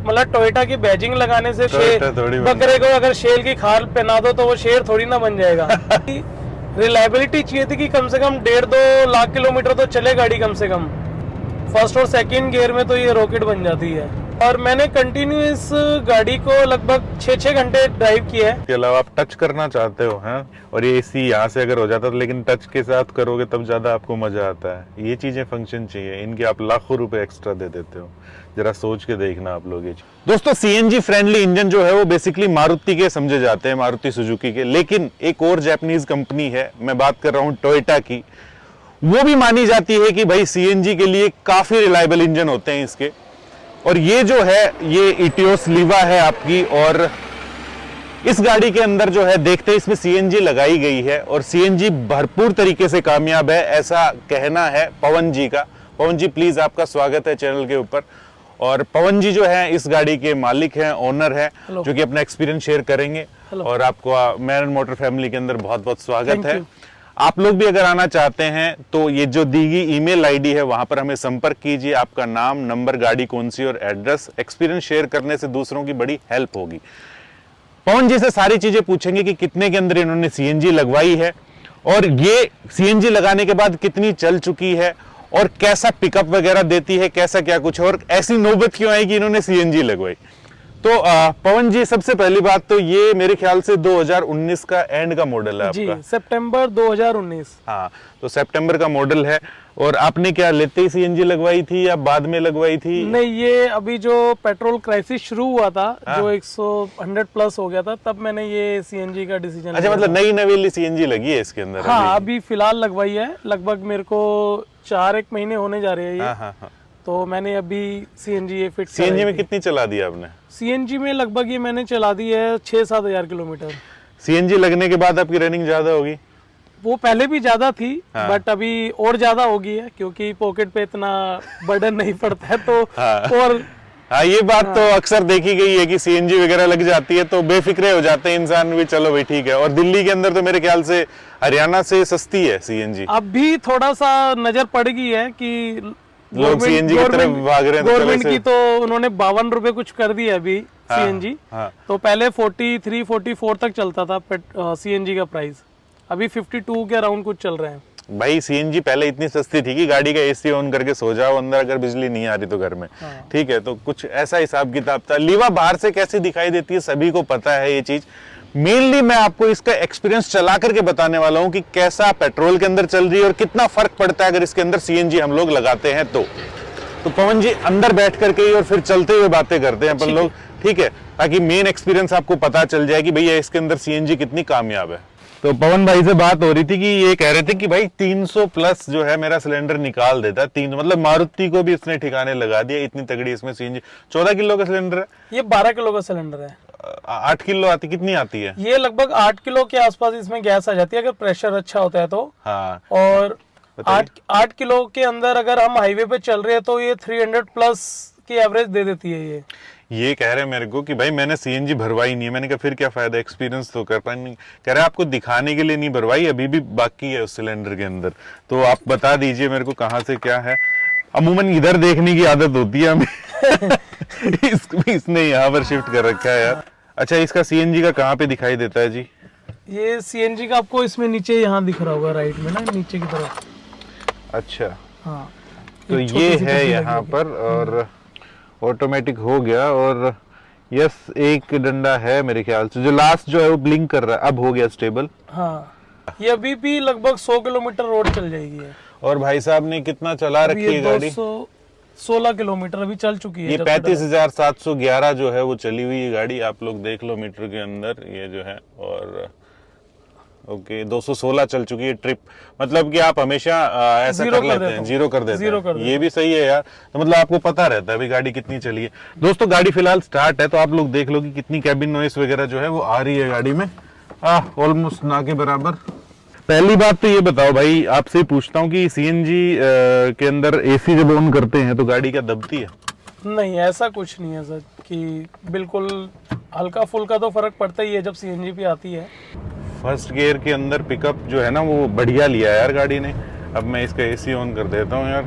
मतलब टोयोटा की बैजिंग लगाने से बकरे को अगर शेर की खाल पहना दो तो वो शेर थोड़ी ना बन जाएगा। रिलायबिलिटी चाहिए थी कि कम से कम 1.5-2 लाख किलोमीटर तो चले गाड़ी कम से कम। फर्स्ट और सेकंड गियर में तो ये रॉकेट बन जाती है। और मैंने कंटिन्यू इस गाड़ी को लगभग 6-6 घंटे ड्राइव किया है। इसके अलावा आप टच करना चाहते हो हैं, और ये एसी यहाँ से अगर हो जाता तो, लेकिन टच के साथ करोगे तब ज्यादा आपको मजा आता है। ये चीजें फंक्शन चाहिए, इनके आप लाखों रुपए एक्स्ट्रा दे देते हो। जरा सोच के देखना आप लोग ये। दोस्तों सीएनजी फ्रेंडली इंजन जो है वो बेसिकली मारुति के समझे जाते हैं, मारुति सुजुकी के, लेकिन एक और जापानीज कंपनी है, मैं बात कर रहा हूँ टोयोटा की, वो भी मानी जाती है कि भाई सीएनजी के लिए काफी रिलायबल इंजन होते हैं इसके। और ये जो है ये इटियोस लीवा है आपकी, और इस गाड़ी के अंदर जो है देखते हैं इसमें सीएनजी लगाई गई है और सीएनजी भरपूर तरीके से कामयाब है, ऐसा कहना है पवन जी का। पवन जी प्लीज आपका स्वागत है चैनल के ऊपर। और पवन जी जो है इस गाड़ी के मालिक हैं, ओनर है, जो कि अपना एक्सपीरियंस शेयर करेंगे। और आपको मैन मोटर फैमिली के अंदर बहुत बहुत स्वागत है। आप लोग भी अगर आना चाहते हैं तो ये जो दी गई ईमेल आईडी है वहां पर हमें संपर्क कीजिए। आपका नाम, नंबर, गाड़ी कौन सी और एड्रेस, एक्सपीरियंस शेयर करने से दूसरों की बड़ी हेल्प होगी। पवन जी से सारी चीजें पूछेंगे कि कितने के अंदर इन्होंने सीएनजी लगवाई है, और ये सीएनजी लगाने के बाद कितनी चल चुकी है, और कैसा पिकअप वगैरह देती है, कैसा क्या कुछ, और ऐसी नौबत क्यों आई कि इन्होंने सीएनजी लगवाई। तो पवन जी सबसे पहली बात तो ये मेरे ख्याल से 2019 का एंड का मॉडल है आपका। जी, सितंबर 2019। हाँ, तो सितंबर का मॉडल है। और आपने क्या लेते ही सीएनजी लगवाई थी या बाद में लगवाई थी? नहीं, ये अभी जो पेट्रोल क्राइसिस शुरू हुआ था, जो 100 प्लस हो गया था, तब मैंने ये सीएनजी का डिसीजन। अच्छा, मतलब नई नवेली सीएनजी लगी है इसके अंदर? हाँ, अभी फिलहाल लगवाई है, लगभग मेरे को 4-1 महीने होने जा रहे हैं ये। हाँ। तो मैंने अभी सीएनजी ये फिट। सीएनजी में कितनी चला दी आपने? सीएनजी में लगभग ये मैंने चला दी है 6-7 हजार किलोमीटर। सीएनजी लगने के बाद आपकी रनिंग ज्यादा होगी? वो पहले भी ज्यादा थी, बट अभी और ज्यादा होगी है, क्योंकि पॉकेट पे इतना बर्डन नहीं पड़ता है तो। और हाँ, ये बात तो अक्सर देखी गई है कि सीएनजी वगैरह लग जाती है तो बेफिक्रे हो जाते हैं इंसान भी, चलो भाई ठीक है। और दिल्ली के अंदर तो मेरे ख्याल से हरियाणा से सस्ती है सीएनजी। अब भी थोड़ा सा नजर पड़ गई है कि लोग सीएनजी की तरफ भाग रहे हैं। गवर्नमेंट की तो उन्होंने 52 रुपए कुछ कर दिया अभी सीएनजी। तो पहले 43-44 तक चलता था सीएनजी का प्राइस, अभी 52 के अराउंड कुछ चल रहे हैं। भाई सीएनजी पहले इतनी सस्ती थी कि गाड़ी का एसी ऑन करके सो जाओ अंदर, अगर बिजली नहीं आ रही तो घर में। ठीक है, तो कुछ ऐसा हिसाब किताब था। लीवा बाहर से कैसी दिखाई देती है सभी को पता है ये चीज। मेनली मैं आपको इसका एक्सपीरियंस चला करके बताने वाला हूं कि कैसा पेट्रोल के अंदर चल रही है और कितना फर्क पड़ता है अगर इसके अंदर सीएनजी हम लोग लगाते हैं तो पवन जी अंदर बैठ करके ही और फिर चलते हुए बातें करते हैं अपन लोग, ठीक है, ताकि मेन एक्सपीरियंस आपको पता चल जाए कि भैया इसके अंदर सीएनजी कितनी कामयाब है। तो पवन भाई से बात हो रही थी कि ये कह रहे थे कि भाई 300 प्लस जो है मेरा सिलेंडर निकाल देता है। 3 मतलब मारुति को भी इसने ठिकाने लगा दिया, इतनी तगड़ी इसमें सीएनजी। 14 किलो का सिलेंडर है ये, 12 किलो का सिलेंडर है। 8 किलो आती, कितनी आती है ये? लगभग 8 किलो के आसपास इसमें गैस आ जाती है अगर प्रेशर अच्छा होता है तो। हाँ, और 8 किलो के अंदर अगर हम हाईवे पे चल रहे हैं तो ये 300 प्लस की एवरेज दे देती है। ये कह रहे मेरे को कि भाई मैंने सीएनजी भरवाई नहीं है। मैंने कहा फिर क्या फायदा, एक्सपीरियंस तो कर पाए नहीं। कह रहे आपको दिखाने के लिए नहीं भरवाई, अभी भी बाकी है उस सिलेंडर के अंदर। तो आप बता दीजिए मेरे को कहाँ से क्या है। अमूमन इधर देखने की आदत होती है हमें। इसने यहाँ पर शिफ्ट कर रखा है यार। अच्छा, इसका सीएनजी का कहाँ पे दिखाई देता है जी? ये सीएनजी का आपको इसमें नीचे यहाँ दिख रहा होगा, राइट में ना, नीचे की तरफ। अच्छा, हाँ, तो ये है यहाँ पर, और ऑटोमेटिक हो गया। और यस, एक डंडा है मेरे ख्याल से, जो लास्ट जो है वो ब्लिंक कर रहा है, अब हो गया स्टेबल। हाँ, ये अभी भी लगभग 100 किलोमीटर रोड चल जाएगी है। और भाई साहब ने कितना चला रखी है गाड़ी? 216 किलोमीटर अभी चल चुकी है। ये 35,711 जो है वो चली हुई है गाड़ी, आप लोग देख लो मीटर के अंदर ये जो है। और ओके, 216 चल चुकी है ट्रिप। मतलब कि आप हमेशा ऐसा कर लेते हैं, जीरो कर देते हैं। ये भी सही है यार, तो मतलब आपको पता रहता है अभी गाड़ी कितनी चली है। दोस्तों गाड़ी फिलहाल स्टार्ट है, तो आप लोग देख लो कि कितनी कैबिन नॉइस वगैरह जो है वो आ रही है गाड़ी में, ऑलमोस्ट ना के बराबर। पहली बात तो ये बताओ भाई, आपसे ही पूछता हूँ कि सीएनजी के अंदर एसी जब ऑन करते हैं तो गाड़ी क्या दबती है? नहीं, ऐसा कुछ नहीं है सर, कि बिल्कुल हल्का फुल्का तो फर्क पड़ता ही है जब सीएनजी पे आती है। फर्स्ट गियर के अंदर पिकअप जो है ना वो बढ़िया लिया है यार गाड़ी ने। अब मैं इसका एसी ऑन कर देता हूँ यार।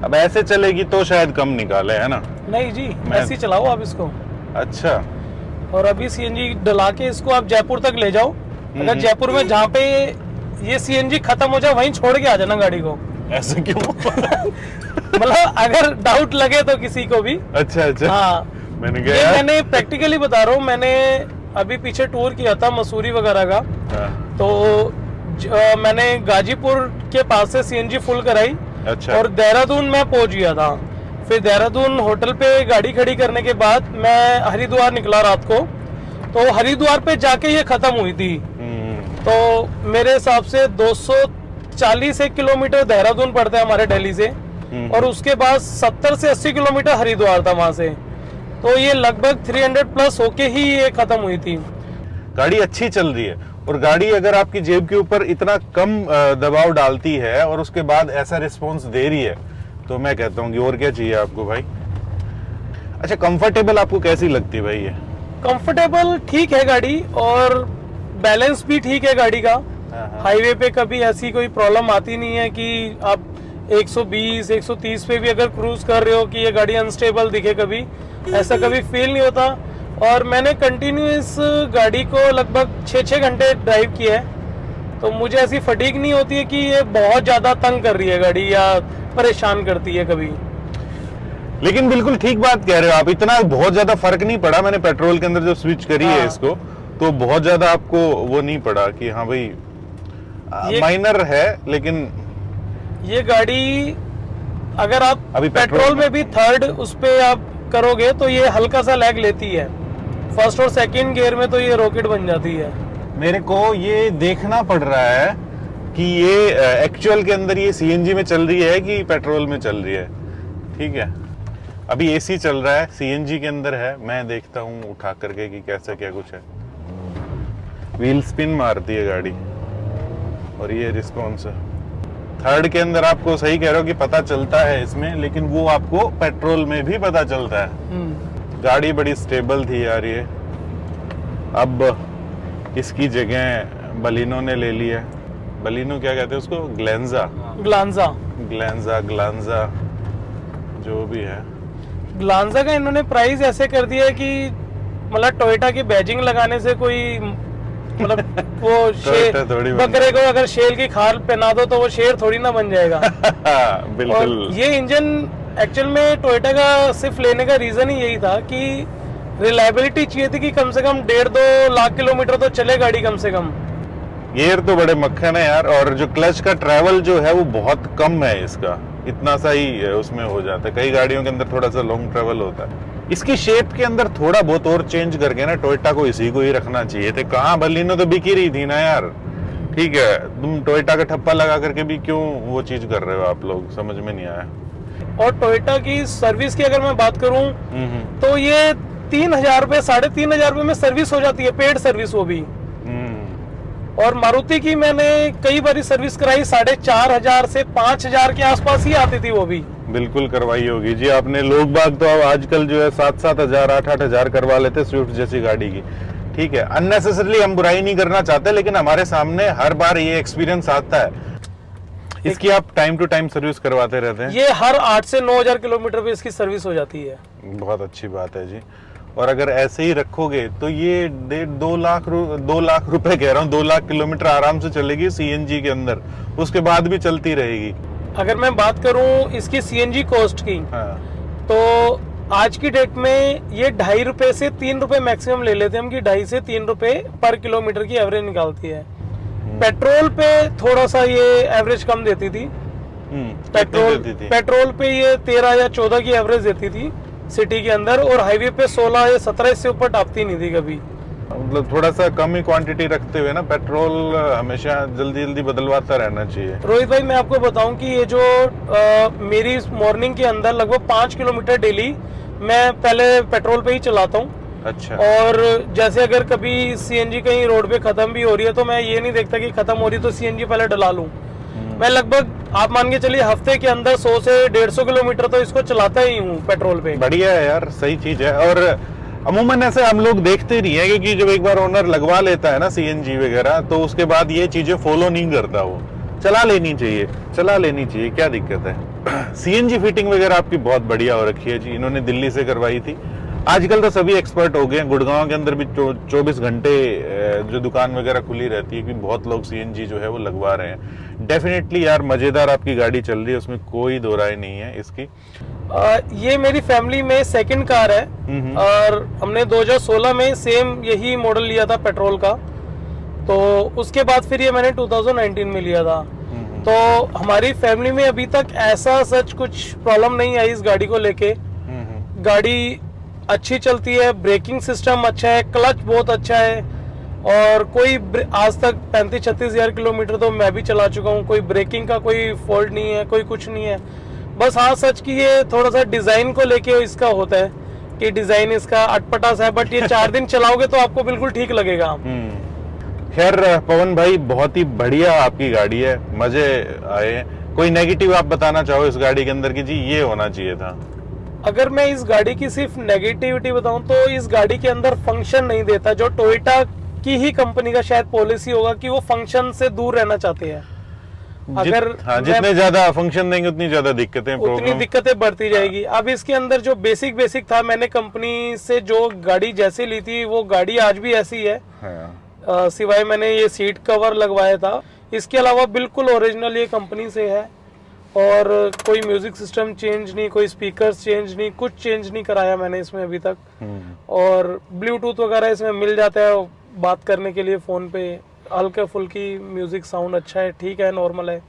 अब ऐसे चलेगी तो शायद कम निकाले, है ना? नहीं जी, ऐसे ही चलाओ आप इसको। अच्छा। और अभी सीएनजी डला के इसको आप जयपुर तक ले जाओ। अगर जयपुर में जहाँ पे ये सीएनजी खत्म हो जाए वहीं छोड़ के आ जाना गाड़ी को। ऐसे क्यों? मतलब अगर डाउट लगे तो किसी को भी। अच्छा। हाँ, मैंने प्रैक्टिकली बता रहा हूँ। मैंने अभी पीछे टूर किया था मसूरी वगैरह का। तो मैंने गाजीपुर के पास से सीएनजी फुल कराई। अच्छा। और देहरादून में पहुंच गया था। फिर देहरादून होटल पे गाड़ी खड़ी करने के बाद मैं हरिद्वार निकला रात को। तो हरिद्वार पे जाके ये खत्म हुई थी। तो मेरे हिसाब से 240 किलोमीटर देहरादून पड़ता है हमारे दिल्ली से, और उसके बाद 70 से 80 किलोमीटर हरिद्वार था वहां से। तो ये लगभग 300 प्लस होके ही ये खत्म हुई थी। गाड़ी अच्छी चल रही है, और गाड़ी अगर आपकी जेब के ऊपर इतना कम दबाव डालती है और उसके बाद ऐसा रिस्पॉन्स दे रही है, तो मैं कहता हूँ कि और क्या चाहिए आपको भाई। अच्छा, कंफर्टेबल आपको कैसी लगती है भाई ये? कंफर्टेबल ठीक है गाड़ी, और बैलेंस भी ठीक है गाड़ी का। हाईवे पे कभी ऐसी कोई प्रॉब्लम आती नहीं है कि आप 120 130 पे भी अगर क्रूज कर रहे हो कि ये गाड़ी अनस्टेबल दिखे, कभी ऐसा कभी फील नहीं होता। और मैंने कंटिन्यू इस गाड़ी को लगभग 6-6 घंटे ड्राइव किया है, तो मुझे ऐसी फटीग नहीं होती है कि ये बहुत ज्यादा तंग कर रही है गाड़ी या परेशान करती है कभी। लेकिन बिल्कुल ठीक बात कह रहे हो आप, इतना बहुत ज्यादा फर्क नहीं पड़ा। मैंने पेट्रोल के अंदर जब स्विच करी है इसको, तो बहुत ज्यादा आपको वो नहीं पड़ा कि हाँ भाई माइनर है। लेकिन ये गाड़ी अगर आप अभी पेट्रोल में भी थर्ड उस पे आप करोगे तो ये हल्का सा लैग लेती है। फर्स्ट और सेकंड गियर में तो ये रॉकेट बन जाती है। मेरे को ये देखना पड़ रहा है कि ये एक्चुअल के अंदर ये सीएनजी में चल रही है कि पेट्रोल में चल रही है। ठीक है, अभी एसी चल रहा है, सीएनजी के अंदर है। मैं देखता हूँ उठा करके कि कैसा क्या कुछ है। व्हील स्पिन मारती है गाड़ी, और ये रिस्पॉन्स है। थर्ड के अंदर आपको सही कह रहे हो कि पता चलता है इसमें, लेकिन वो आपको पेट्रोल में भी पता चलता है। गाड़ी बड़ी स्टेबल थी यार ये। अब इसकी जगह बलिनो ने ले ली है। बलिनो क्या कहते हैं उसको? ग्लांजा जो भी है। ग्लांजा का इन्होंने प्राइस ऐसे कर दिया है कि मतलब टोयोटा की बैजिंग लगाने से कोई मतलब वो शेर बकरे को अगर शेर की खाल पहना दो तो वो शेर थोड़ी ना बन जाएगा। बिल्कुल। और ये इंजन एक्चुअल में टोयोटा का सिर्फ लेने का रीजन ही यही था कि रिलायबिलिटी चाहिए थी कि कम से कम 1.5-2 लाख किलोमीटर तो चले गाड़ी कम से कम। गियर तो बड़े मक्खन है यार, और जो क्लच का ट्रैवल जो है वो बहुत कम है इसका, इतना सा ही उसमें हो जाता है। कई गाड़ियों के अंदर थोड़ा सा लॉन्ग ट्रैवल होता है। इसकी शेप के अंदर थोड़ा बहुत और चेंज करके ना टोयोटा को इसी को ही रखना चाहिए थे। कहाँ, बलिनो तो बिक ही रही थी ना यार। ठीक है, तुम टोयोटा का ठप्पा लगा करके भी क्यों वो चीज कर रहे हो आप लोग, समझ में नहीं आया। और टोयोटा की सर्विस की अगर मैं बात करूं तो ये 3,000 रुपए 3,500 रुपए में सर्विस हो जाती है, पेड सर्विस वो भी। और मारुति की मैंने कई बार सर्विस कराई, 4,500 से 5,000 के आसपास ही आती थी वो भी। बिल्कुल करवाई होगी जी आपने। लोग बाग तो अब आजकल जो है 7,000 8,000 करवा लेते स्विफ्ट जैसी गाड़ी की। ठीक है, अननेसेसरली हम बुराई नहीं करना चाहते, लेकिन हमारे सामने हर बार ये एक्सपीरियंस आता है। इसकी आप टाइम टू टाइम सर्विस करवाते रहते हैं? ये हर 8 से 9,000 किलोमीटर पे इसकी सर्विस हो जाती है। बहुत अच्छी बात है जी। और अगर ऐसे ही रखोगे तो ये 2 लाख रुपए कह रहा हूँ, 2 लाख किलोमीटर आराम से चलेगी सीएनजी के अंदर, उसके बाद भी चलती रहेगी। अगर मैं बात करूं इसकी सीएनजी कॉस्ट की, तो आज की डेट में ये 2.5 रुपए से 3 रुपए मैक्सिमम ले लेते हैं हम कि 2.5 से 3 रुपए पर किलोमीटर की एवरेज निकालती है। पेट्रोल पे थोड़ा सा ये एवरेज कम देती थी। पेट्रोल पे ये 13 या 14 की एवरेज देती थी सिटी के अंदर, और हाईवे पे 16 या 17 से ऊपर टापती नहीं थी कभी। मतलब थोड़ा सा कम ही क्वांटिटी रखते हुए ना पेट्रोल हमेशा जल्दी बदलवाता रहना चाहिए। रोहित भाई, मैं आपको बताऊं कि ये जो मेरी मॉर्निंग के अंदर लगभग 5 किलोमीटर डेली मैं पहले पेट्रोल पे ही चलाता हूँ। अच्छा। और जैसे अगर कभी सीएनजी कहीं रोड पे खत्म भी हो रही है तो मैं ये नहीं देखता कि खत्म हो रही तो सीएनजी पहले डला लूं। मैं लगभग आप मान के चलिए हफ्ते के अंदर 100 से 150 किलोमीटर तो इसको चलाता ही हूँ पेट्रोल पे। बढ़िया है यार, सही चीज है। और अमूमन ऐसे हम लोग देखते नहीं है, क्योंकि जब एक बार ओनर लगवा लेता है ना सीएनजी वगैरह, तो उसके बाद ये चीजें फॉलो नहीं करता। वो चला लेनी चाहिए, क्या दिक्कत है। सीएनजी फिटिंग वगैरह आपकी बहुत बढ़िया हो रखी है जी, इन्होंने दिल्ली से करवाई थी। आजकल तो सभी एक्सपर्ट हो गए हैं, गुड़गांव के अंदर भी 24 घंटे जो दुकान वगैरह खुली रहती है, कि बहुत लोग सीएनजी जो है वो लगवा रहे हैं। डेफिनेटली यार मजेदार आपकी गाड़ी चल रही है, उसमें कोई दो राय नहीं है इसकी। ये मेरी फैमिली में सेकंड कार है और हमने 2016 में सेम यही मॉडल लिया था पेट्रोल का, तो उसके बाद फिर ये मैंने 2019 में लिया था। तो हमारी फैमिली में अभी तक ऐसा सच कुछ प्रॉब्लम नहीं आई इस गाड़ी को लेके। गाड़ी अच्छी चलती है, ब्रेकिंग सिस्टम अच्छा है, क्लच बहुत अच्छा है, और कोई आज तक 35-36 हजार किलोमीटर तो मैं भी चला चुका हूँ, कोई ब्रेकिंग का कोई फॉल्ट नहीं है, कोई कुछ नहीं है। बस हाँ सच की ये थोड़ा सा डिजाइन को लेके इसका होता है कि डिजाइन इसका अटपटा सा है, बट ये 4 दिन चलाओगे तो आपको बिल्कुल ठीक लगेगा। खैर पवन भाई, बहुत ही बढ़िया आपकी गाड़ी है, मजे आए। कोई नेगेटिव आप बताना चाहो इस गाड़ी के अंदर कि जी ये होना चाहिए था? अगर मैं इस गाड़ी की सिर्फ नेगेटिविटी बताऊं तो इस गाड़ी के अंदर फंक्शन नहीं देता, जो टोयोटा की ही कंपनी का शायद पॉलिसी होगा कि वो फंक्शन से दूर रहना चाहते हैं। अगर जितने ज्यादा फंक्शन देंगे उतनी ज्यादा दिक्कतें बढ़ती जाएगी। अब इसके अंदर जो बेसिक था, मैंने कंपनी से जो गाड़ी जैसे ली थी वो गाड़ी आज भी ऐसी है। सिवाय मैंने ये सीट कवर लगवाया था, इसके अलावा बिल्कुल ओरिजिनल ये कंपनी से है, और कोई म्यूजिक सिस्टम चेंज नहीं, कोई स्पीकर्स चेंज नहीं, कुछ चेंज नहीं कराया मैंने इसमें अभी तक। और ब्लूटूथ वगैरह इसमें मिल जाता है बात करने के लिए फोन पे, हल्का फुल्की म्यूजिक साउंड अच्छा है, ठीक है, नॉर्मल है,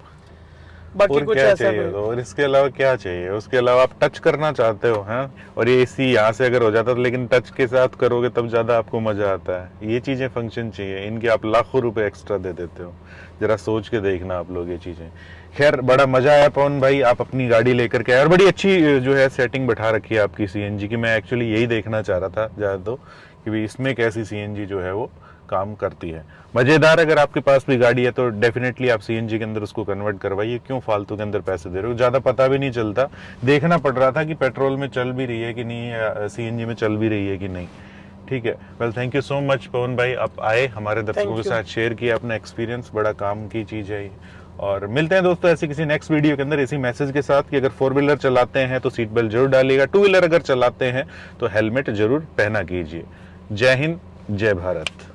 बाकी कुछ ऐसा नहीं। और इसके अलावा क्या चाहिए? उसके अलावा आप टच करना चाहते हो हैं, और ये एसी यहाँ से अगर हो जाता तो, लेकिन टच के साथ करोगे तब ज्यादा आपको मजा आता है। ये चीजें फंक्शन चाहिए, इनके आप लाखों रुपए एक्स्ट्रा दे देते हो, जरा सोच के देखना आप लोग ये चीजें। खैर बड़ा मजा आया पवन भाई, आप अपनी गाड़ी लेकर के आए, और बड़ी अच्छी जो है सेटिंग बैठा रखी है आपकी सीएनजी की। मैं एक्चुअली यही देखना चाह रहा था ज्यादा तो, कि भाई इसमें कैसी सीएनजी जो है वो काम करती है। मजेदार। अगर आपके पास भी गाड़ी है तो डेफिनेटली आप सीएनजी के अंदर उसको कन्वर्ट करवाइए, क्यों फालतू के अंदर पैसे दे रहे हो? ज्यादा पता भी नहीं चलता, देखना पड़ रहा था कि पेट्रोल में चल भी रही है कि नहीं, या सीएनजी में चल भी रही है कि नहीं। ठीक है, well thank you so much Pawan भाई, आप आए हमारे दर्शकों के साथ शेयर किया अपना एक्सपीरियंस, बड़ा काम की चीज है ये। और मिलते हैं दोस्तों ऐसी किसी नेक्स्ट वीडियो के अंदर इसी मैसेज के साथ कि अगर 4 व्हीलर चलाते हैं तो सीट बेल्ट जरूर डालिएगा, 2 व्हीलर अगर चलाते हैं तो हेलमेट जरूर पहना कीजिए। जय हिंद, जय भारत।